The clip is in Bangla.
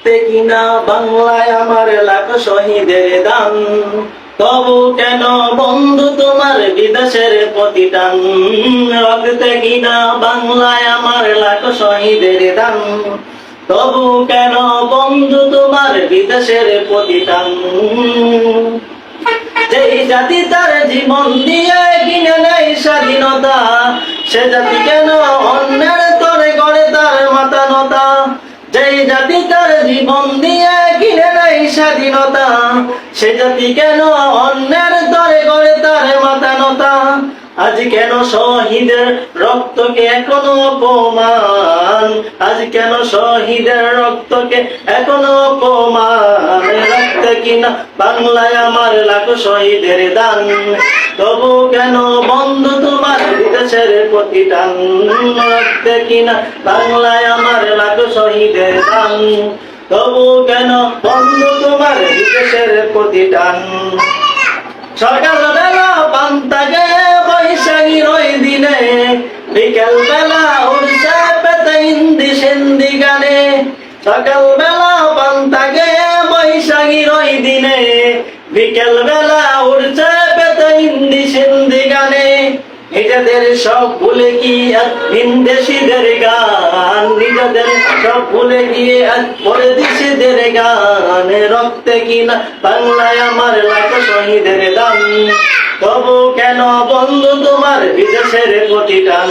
রক্তে কিনা বাংলায় আমার লাখ শহীদের দান, তবু কেন বন্ধু তোমার বিদেশের প্রতি টান। রক্তে কিনা বাংলায় আমার লাখ শহীদের দান, তবু কেন বন্ধু তোমার বিদেশের প্রতি টান। যেই জাতি তার জীবন দিয়ে কিনে নেয় স্বাধীনতা, সে জাতি কেন অন্যের তরে গড়ে তার মাতানতা। যেই জাতি তার জীবন দিয়ে কিনে নেয় স্বাধীনতা, সে জাতি কেন অন্যের তরে গড়ে তার মাতানতা। আজ কেন শহীদের রক্তকে এখনো অপমান, আজ কেন শহীদের রক্তকে এখনো অপমান। রক্তে কিনা বাংলায় আমার লাখ শহীদের দান, তবু কেন বন্ধু তোমার বিদেশের প্রতি টান। রক্তে কিনা বাংলায় আমার লাখ শহীদের দান, তবু কেন বন্ধু তোমার বিদেশের প্রতি টান। সকাল বেলা পান্তা গেয়ে বৈশাখীর ওই দিনে, বিকেল বেলা উড়ছে পেতে হিন্দি সিন্দি গানে। সকাল বেলা পান্তা গেয়ে বৈশাখীর ওই দিনে, বিকেল বেলা উড়ছে পেতে হিন্দি সিন্দি গানে। নিজেদের সব ভুলে গিয়ে আজ ভিনদেশীদের গান, নিজেদের সব ভুলে গিয়ে আজ পরদেশীদের গান। রক্তে কিনা বাংলায় আমার লাখ শহীদের দান, তবু কেন বন্ধু তোমার বিদেশের প্রতি টান।